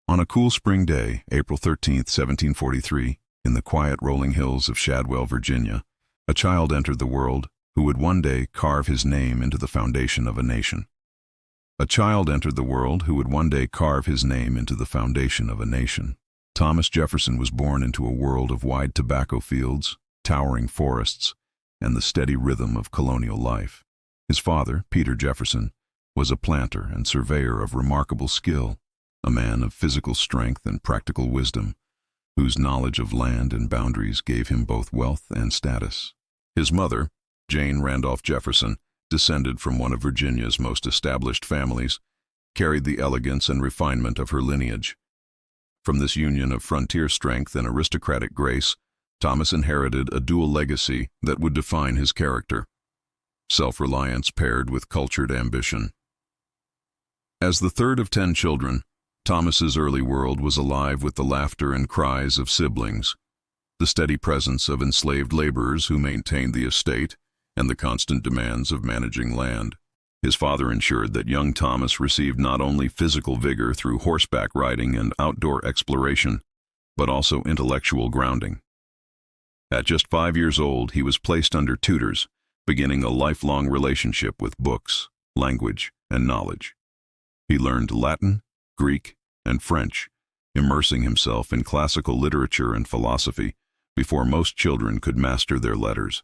On a cool spring day, April 13th, 1743, in the quiet rolling hills of Shadwell, Virginia, a child entered the world who would one day carve his name into the foundation of a nation. A child entered the world who would one day carve his name into the foundation of a nation. Thomas Jefferson was born into a world of wide tobacco fields, towering forests, and the steady rhythm of colonial life. His father, Peter Jefferson, was a planter and surveyor of remarkable skill, a man of physical strength and practical wisdom, whose knowledge of land and boundaries gave him both wealth and status. His mother, Jane Randolph Jefferson, descended from one of Virginia's most established families, carried the elegance and refinement of her lineage. From this union of frontier strength and aristocratic grace, Thomas inherited a dual legacy that would define his character: self-reliance paired with cultured ambition. As the third of 10 children, Thomas's early world was alive with the laughter and cries of siblings, the steady presence of enslaved laborers who maintained the estate, and the constant demands of managing land. His father ensured that young Thomas received not only physical vigor through horseback riding and outdoor exploration, but also intellectual grounding. At just 5 years old, he was placed under tutors, beginning a lifelong relationship with books, language, and knowledge. He learned Latin, Greek, and French, immersing himself in classical literature and philosophy before most children could master their letters.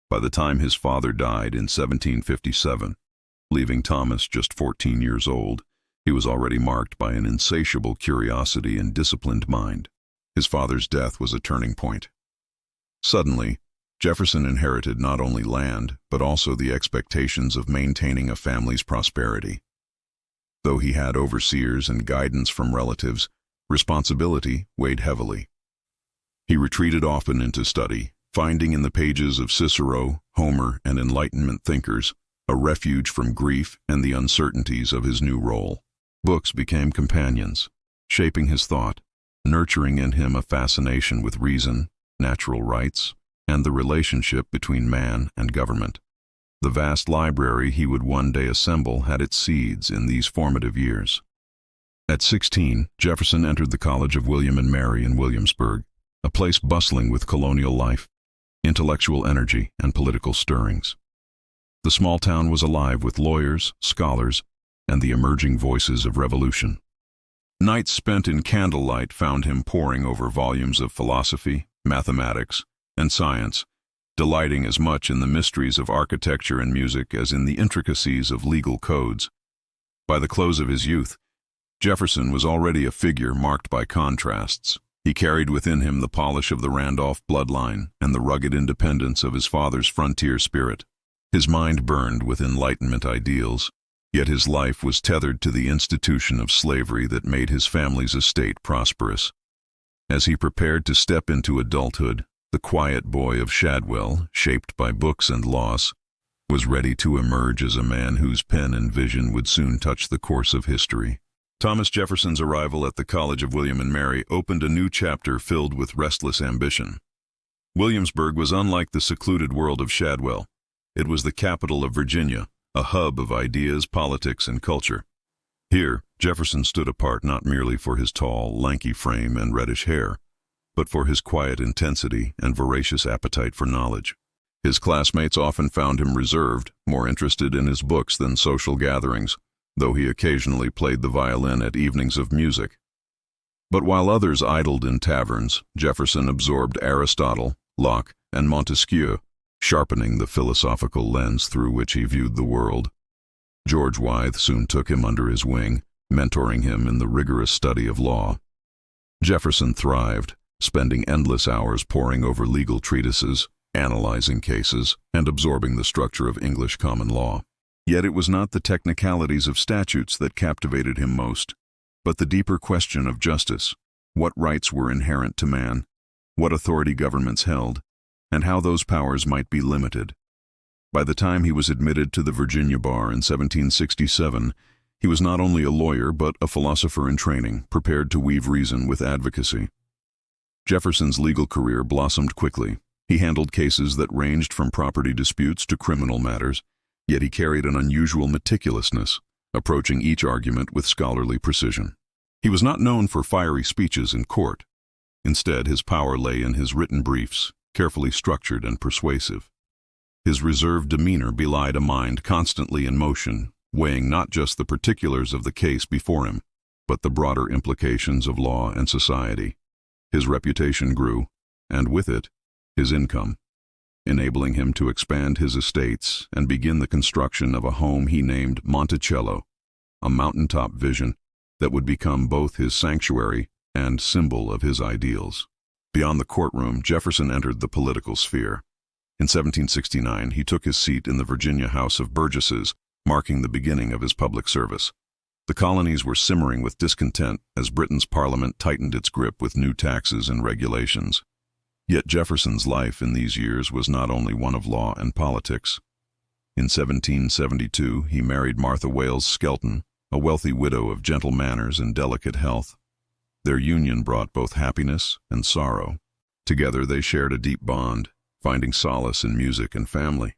By the time his father died in 1757, leaving Thomas just 14 years old, he was already marked by an insatiable curiosity and disciplined mind. His father's death was a turning point. Suddenly, Jefferson inherited not only land, but also the expectations of maintaining a family's prosperity. Though he had overseers and guidance from relatives, responsibility weighed heavily. He retreated often into study, finding in the pages of Cicero, Homer, and Enlightenment thinkers a refuge from grief and the uncertainties of his new role. Books became companions, shaping his thought, nurturing in him a fascination with reason, natural rights, and the relationship between man and government. The vast library he would one day assemble had its seeds in these formative years. At 16, Jefferson entered the College of William and Mary in Williamsburg, a place bustling with colonial life, intellectual energy, and political stirrings. The small town was alive with lawyers, scholars, and the emerging voices of revolution. Nights spent in candlelight found him poring over volumes of philosophy, mathematics, and science, delighting as much in the mysteries of architecture and music as in the intricacies of legal codes. By the close of his youth, Jefferson was already a figure marked by contrasts. He carried within him the polish of the Randolph bloodline and the rugged independence of his father's frontier spirit. His mind burned with Enlightenment ideals, yet his life was tethered to the institution of slavery that made his family's estate prosperous. As he prepared to step into adulthood, the quiet boy of Shadwell, shaped by books and loss, was ready to emerge as a man whose pen and vision would soon touch the course of history. Thomas Jefferson's arrival at the College of William and Mary opened a new chapter filled with restless ambition. Williamsburg was unlike the secluded world of Shadwell. It was the capital of Virginia, a hub of ideas, politics, and culture. Here, Jefferson stood apart not merely for his tall, lanky frame and reddish hair, but for his quiet intensity and voracious appetite for knowledge. His classmates often found him reserved, more interested in his books than social gatherings, though he occasionally played the violin at evenings of music. But while others idled in taverns, Jefferson absorbed Aristotle, Locke, and Montesquieu, sharpening the philosophical lens through which he viewed the world. George Wythe soon took him under his wing, mentoring him in the rigorous study of law. Jefferson thrived, spending endless hours poring over legal treatises, analyzing cases, and absorbing the structure of English common law. Yet it was not the technicalities of statutes that captivated him most, but the deeper question of justice: what rights were inherent to man, what authority governments held, and how those powers might be limited. By the time he was admitted to the Virginia bar in 1767, he was not only a lawyer but a philosopher in training, prepared to weave reason with advocacy. Jefferson's legal career blossomed quickly. He handled cases that ranged from property disputes to criminal matters, yet he carried an unusual meticulousness, approaching each argument with scholarly precision. He was not known for fiery speeches in court. Instead, his power lay in his written briefs, carefully structured and persuasive. His reserved demeanor belied a mind constantly in motion, weighing not just the particulars of the case before him, but the broader implications of law and society. His reputation grew, and with it, his income, enabling him to expand his estates and begin the construction of a home he named Monticello, a mountaintop vision that would become both his sanctuary and symbol of his ideals. Beyond the courtroom, Jefferson entered the political sphere. In 1769, he took his seat in the Virginia House of Burgesses, marking the beginning of his public service. The colonies were simmering with discontent as Britain's parliament tightened its grip with new taxes and regulations. Yet Jefferson's life in these years was not only one of law and politics. In 1772, he married Martha Wales Skelton, a wealthy widow of gentle manners and delicate health. Their union brought both happiness and sorrow. Together they shared a deep bond, finding solace in music and family.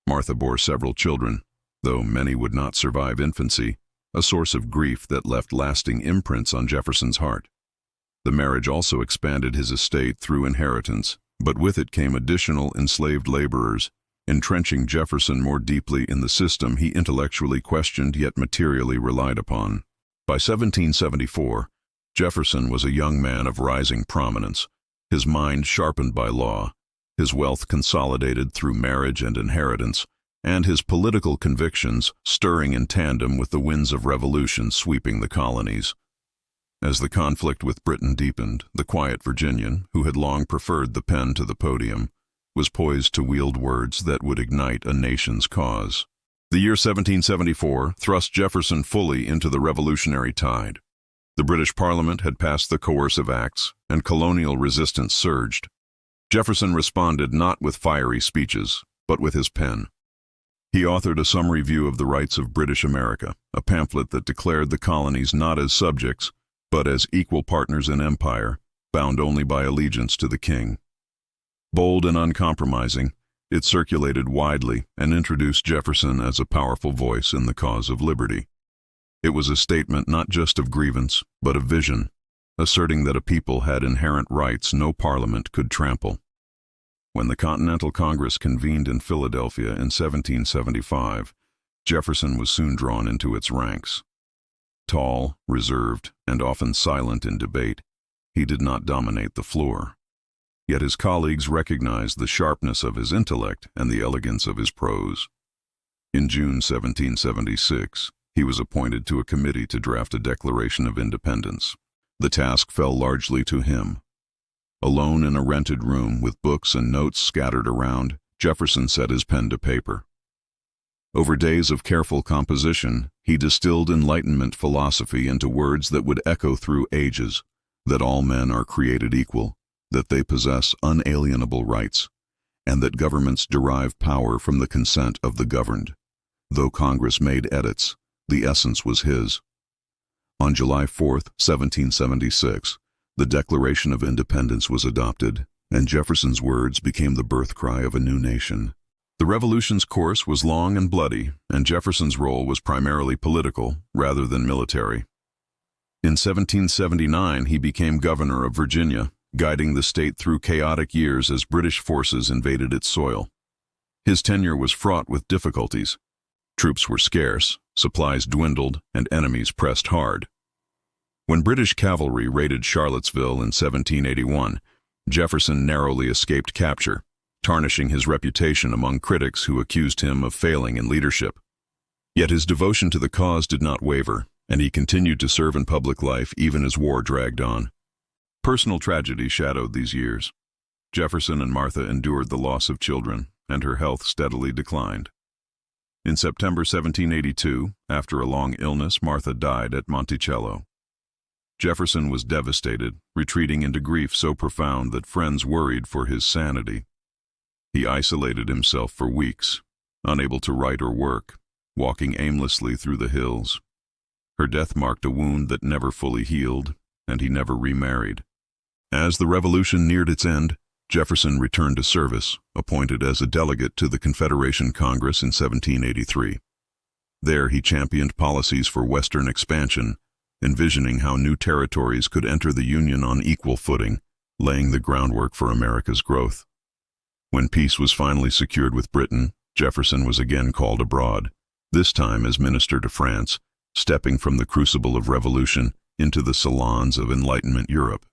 Martha bore several children, though many would not survive infancy, a source of grief that left lasting imprints on Jefferson's heart. The marriage also expanded his estate through inheritance, but with it came additional enslaved laborers, entrenching Jefferson more deeply in the system he intellectually questioned yet materially relied upon. By 1774, Jefferson was a young man of rising prominence, his mind sharpened by law, his wealth consolidated through marriage and inheritance, and his political convictions stirring in tandem with the winds of revolution sweeping the colonies. As the conflict with Britain deepened, the quiet Virginian, who had long preferred the pen to the podium, was poised to wield words that would ignite a nation's cause. The year 1774 thrust Jefferson fully into the revolutionary tide. The British Parliament had passed the coercive acts, and colonial resistance surged. Jefferson responded not with fiery speeches, but with his pen. He authored a summary view of the rights of British America, a pamphlet that declared the colonies not as subjects, but as equal partners in empire, bound only by allegiance to the king. Bold and uncompromising, it circulated widely and introduced Jefferson as a powerful voice in the cause of liberty. It was a statement not just of grievance, but of vision, asserting that a people had inherent rights no parliament could trample. When the Continental Congress convened in Philadelphia in 1775, Jefferson was soon drawn into its ranks. Tall, reserved, and often silent in debate, he did not dominate the floor. Yet his colleagues recognized the sharpness of his intellect and the elegance of his prose. In June 1776, he was appointed to a committee to draft a Declaration of Independence. The task fell largely to him. Alone in a rented room with books and notes scattered around, Jefferson set his pen to paper. Over days of careful composition, he distilled Enlightenment philosophy into words that would echo through ages, that all men are created equal, that they possess unalienable rights, and that governments derive power from the consent of the governed. Though Congress made edits, the essence was his. On July 4, 1776, the Declaration of Independence was adopted, and Jefferson's words became the birth cry of a new nation. The Revolution's course was long and bloody, and Jefferson's role was primarily political rather than military. In 1779, he became governor of Virginia, guiding the state through chaotic years as British forces invaded its soil. His tenure was fraught with difficulties. Troops were scarce, supplies dwindled, and enemies pressed hard. When British cavalry raided Charlottesville in 1781, Jefferson narrowly escaped capture, tarnishing his reputation among critics who accused him of failing in leadership. Yet his devotion to the cause did not waver, and he continued to serve in public life even as war dragged on. Personal tragedy shadowed these years. Jefferson and Martha endured the loss of children, and her health steadily declined. In September 1782, after a long illness, Martha died at Monticello. Jefferson was devastated, retreating into grief so profound that friends worried for his sanity. He isolated himself for weeks, unable to write or work, walking aimlessly through the hills. Her death marked a wound that never fully healed, and he never remarried. As the Revolution neared its end, Jefferson returned to service, appointed as a delegate to the Confederation Congress in 1783. There he championed policies for Western expansion, envisioning how new territories could enter the Union on equal footing, laying the groundwork for America's growth. When peace was finally secured with Britain, Jefferson was again called abroad, this time as minister to France, stepping from the crucible of revolution into the salons of Enlightenment Europe.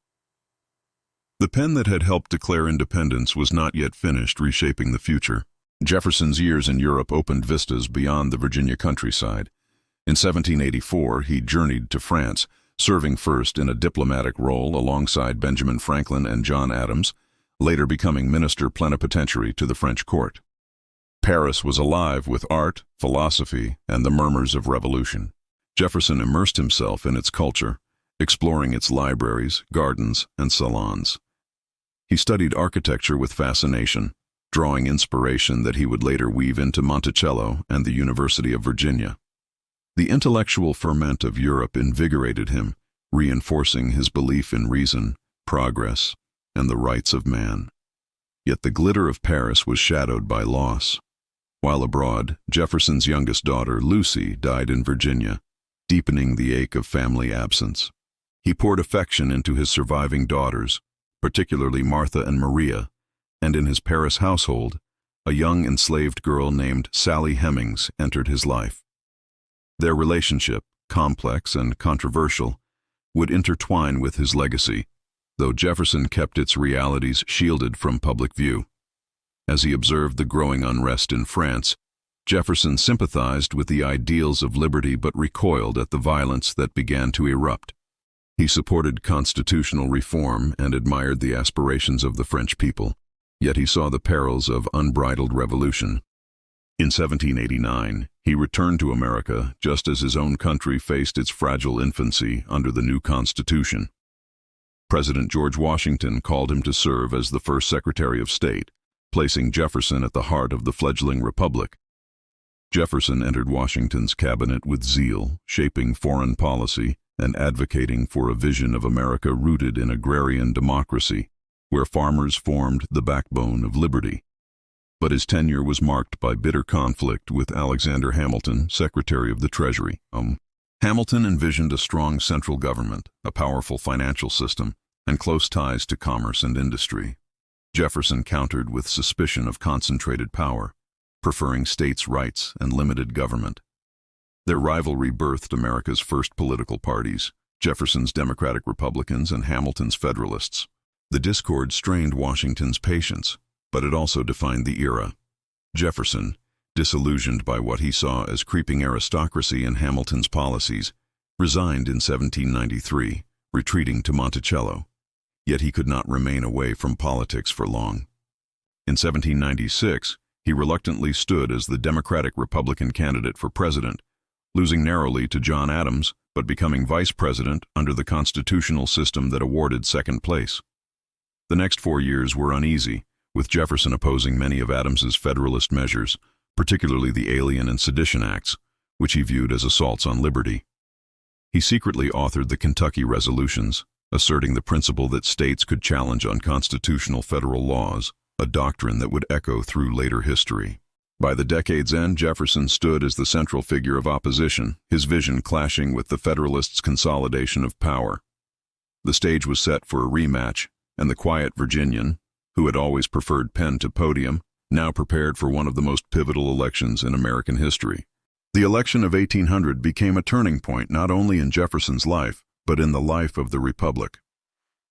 The pen that had helped declare independence was not yet finished reshaping the future. Jefferson's years in Europe opened vistas beyond the Virginia countryside. In 1784, he journeyed to France, serving first in a diplomatic role alongside Benjamin Franklin and John Adams, later becoming minister plenipotentiary to the French court. Paris was alive with art, philosophy, and the murmurs of revolution. Jefferson immersed himself in its culture, exploring its libraries, gardens, and salons. He studied architecture with fascination, drawing inspiration that he would later weave into Monticello and the University of Virginia. The intellectual ferment of Europe invigorated him, reinforcing his belief in reason, progress, and the rights of man. Yet the glitter of Paris was shadowed by loss. While abroad, Jefferson's youngest daughter, Lucy, died in Virginia, deepening the ache of family absence. He poured affection into his surviving daughters, particularly Martha and Maria, and in his Paris household, a young enslaved girl named Sally Hemings entered his life. Their relationship, complex and controversial, would intertwine with his legacy, though Jefferson kept its realities shielded from public view. As he observed the growing unrest in France, Jefferson sympathized with the ideals of liberty but recoiled at the violence that began to erupt. He supported constitutional reform and admired the aspirations of the French people, yet he saw the perils of unbridled revolution. In 1789, he returned to America just as his own country faced its fragile infancy under the new Constitution. President George Washington called him to serve as the first Secretary of State, placing Jefferson at the heart of the fledgling republic. Jefferson entered Washington's cabinet with zeal, shaping foreign policy and advocating for a vision of America rooted in agrarian democracy, where farmers formed the backbone of liberty. But his tenure was marked by bitter conflict with Alexander Hamilton, Secretary of the Treasury. Hamilton envisioned a strong central government, a powerful financial system, and close ties to commerce and industry. Jefferson countered with suspicion of concentrated power, preferring states' rights and limited government. Their rivalry birthed America's first political parties, Jefferson's Democratic Republicans and Hamilton's Federalists. The discord strained Washington's patience, but it also defined the era. Jefferson, disillusioned by what he saw as creeping aristocracy in Hamilton's policies, resigned in 1793, retreating to Monticello. Yet he could not remain away from politics for long. In 1796, he reluctantly stood as the Democratic-Republican candidate for president, losing narrowly to John Adams, but becoming vice president under the constitutional system that awarded second place. The next 4 years were uneasy, with Jefferson opposing many of Adams's Federalist measures, particularly the Alien and Sedition Acts, which he viewed as assaults on liberty. He secretly authored the Kentucky Resolutions, asserting the principle that states could challenge unconstitutional federal laws, a doctrine that would echo through later history. By the decade's end, Jefferson stood as the central figure of opposition, his vision clashing with the Federalists' consolidation of power. The stage was set for a rematch, and the quiet Virginian, who had always preferred pen to podium, now prepared for one of the most pivotal elections in American history. The election of 1800 became a turning point not only in Jefferson's life, but in the life of the Republic.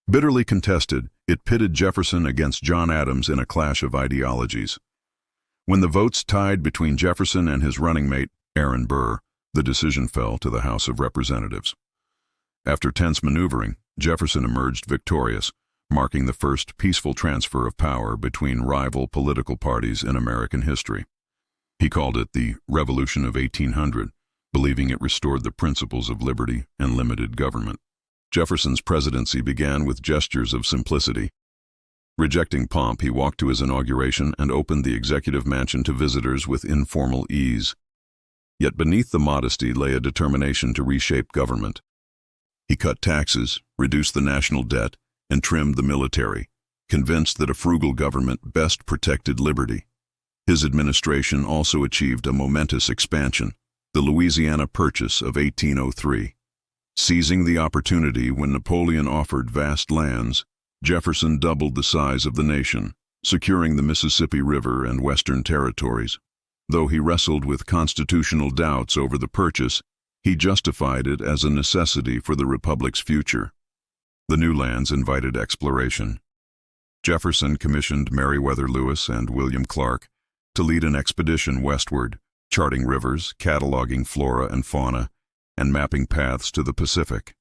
Bitterly contested, it pitted Jefferson against John Adams in a clash of ideologies. When the votes tied between Jefferson and his running mate, Aaron Burr, the decision fell to the House of Representatives. After tense maneuvering, Jefferson emerged victorious, marking the first peaceful transfer of power between rival political parties in American history. He called it the Revolution of 1800, believing it restored the principles of liberty and limited government. Jefferson's presidency began with gestures of simplicity. Rejecting pomp, he walked to his inauguration and opened the executive mansion to visitors with informal ease. Yet beneath the modesty lay a determination to reshape government. He cut taxes, reduced the national debt, and trimmed the military, convinced that a frugal government best protected liberty. His administration also achieved a momentous expansion, the Louisiana Purchase of 1803. Seizing the opportunity when Napoleon offered vast lands, Jefferson doubled the size of the nation, securing the Mississippi River and Western territories. Though he wrestled with constitutional doubts over the purchase, he justified it as a necessity for the Republic's future. The new lands invited exploration. Jefferson commissioned Meriwether Lewis and William Clark to lead an expedition westward, charting rivers, cataloging flora and fauna, and mapping paths to the Pacific.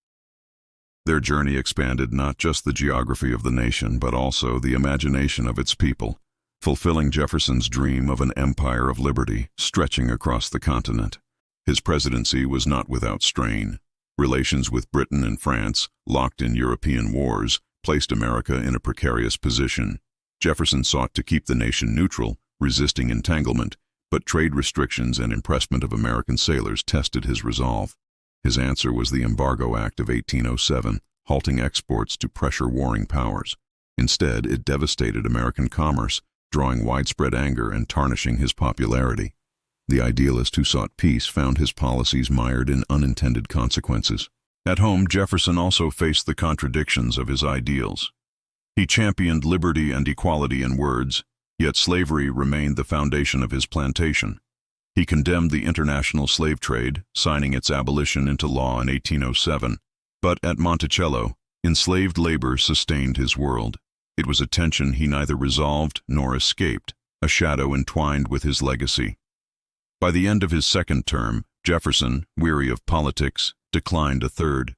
Their journey expanded not just the geography of the nation, but also the imagination of its people, fulfilling Jefferson's dream of an empire of liberty stretching across the continent. His presidency was not without strain. Relations with Britain and France, locked in European wars, placed America in a precarious position. Jefferson sought to keep the nation neutral, resisting entanglement, but trade restrictions and impressment of American sailors tested his resolve. His answer was the Embargo Act of 1807, halting exports to pressure warring powers. Instead, it devastated American commerce, drawing widespread anger and tarnishing his popularity. The idealist who sought peace found his policies mired in unintended consequences. At home, Jefferson also faced the contradictions of his ideals. He championed liberty and equality in words, yet slavery remained the foundation of his plantation. He condemned the international slave trade, signing its abolition into law in 1807. But at Monticello, enslaved labor sustained his world. It was a tension he neither resolved nor escaped, a shadow entwined with his legacy. By the end of his second term, Jefferson, weary of politics, declined a third.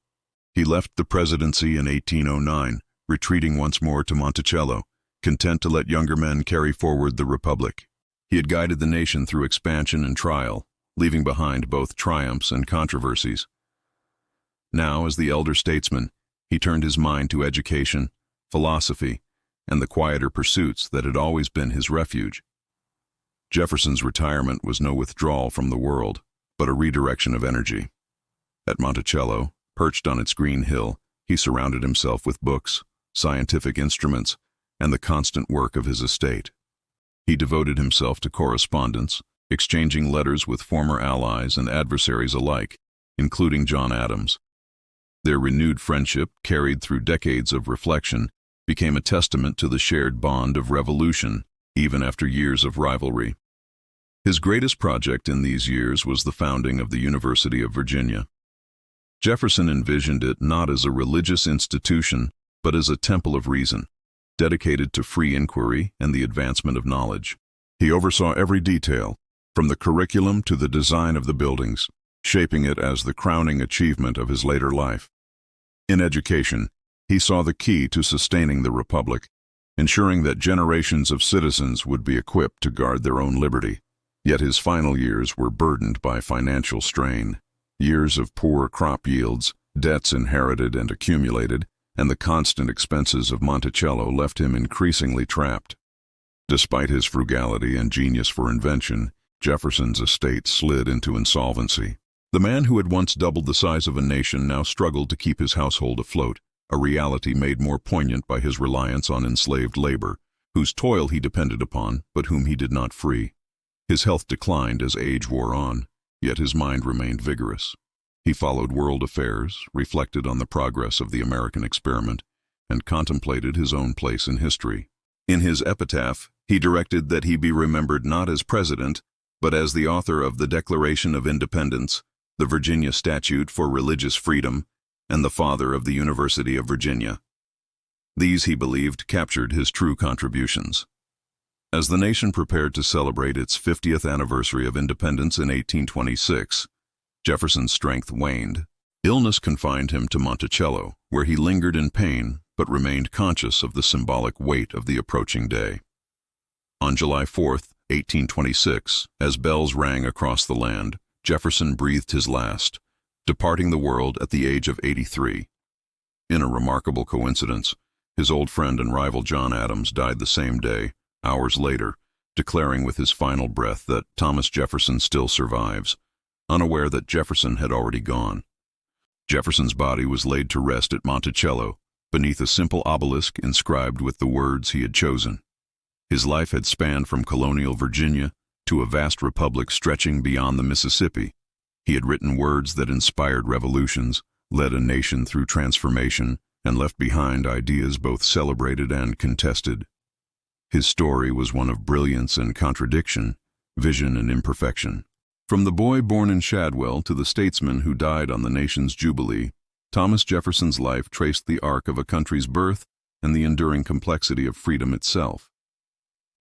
He left the presidency in 1809, retreating once more to Monticello, content to let younger men carry forward the republic. He had guided the nation through expansion and trial, leaving behind both triumphs and controversies. Now, as the elder statesman, he turned his mind to education, philosophy, and the quieter pursuits that had always been his refuge. Jefferson's retirement was no withdrawal from the world, but a redirection of energy. At Monticello, perched on its green hill, he surrounded himself with books, scientific instruments, and the constant work of his estate. He devoted himself to correspondence, exchanging letters with former allies and adversaries alike, including John Adams. Their renewed friendship, carried through decades of reflection, became a testament to the shared bond of revolution, even after years of rivalry. His greatest project in these years was the founding of the University of Virginia. Jefferson envisioned it not as a religious institution, but as a temple of reason, dedicated to free inquiry and the advancement of knowledge. He oversaw every detail, from the curriculum to the design of the buildings, shaping it as the crowning achievement of his later life. In education, he saw the key to sustaining the republic, ensuring that generations of citizens would be equipped to guard their own liberty. Yet his final years were burdened by financial strain. Years of poor crop yields, debts inherited and accumulated, and the constant expenses of Monticello left him increasingly trapped. Despite his frugality and genius for invention, Jefferson's estate slid into insolvency. The man who had once doubled the size of a nation now struggled to keep his household afloat, a reality made more poignant by his reliance on enslaved labor, whose toil he depended upon, but whom he did not free. His health declined as age wore on, yet his mind remained vigorous. He followed world affairs, reflected on the progress of the American experiment, and contemplated his own place in history. In his epitaph, he directed that he be remembered not as president, but as the author of the Declaration of Independence, the Virginia Statute for Religious Freedom, and the father of the University of Virginia. These, he believed, captured his true contributions. As the nation prepared to celebrate its 50th anniversary of independence in 1826, Jefferson's strength waned. Illness confined him to Monticello, where he lingered in pain but remained conscious of the symbolic weight of the approaching day. On July 4, 1826, as bells rang across the land, Jefferson breathed his last, departing the world at the age of 83. In a remarkable coincidence, his old friend and rival John Adams died the same day, hours later, declaring with his final breath that Thomas Jefferson still survives, unaware that Jefferson had already gone. Jefferson's body was laid to rest at Monticello, beneath a simple obelisk inscribed with the words he had chosen. His life had spanned from colonial Virginia to a vast republic stretching beyond the Mississippi. He had written words that inspired revolutions, led a nation through transformation, and left behind ideas both celebrated and contested. His story was one of brilliance and contradiction, vision and imperfection. From the boy born in Shadwell to the statesman who died on the nation's Jubilee, Thomas Jefferson's life traced the arc of a country's birth and the enduring complexity of freedom itself.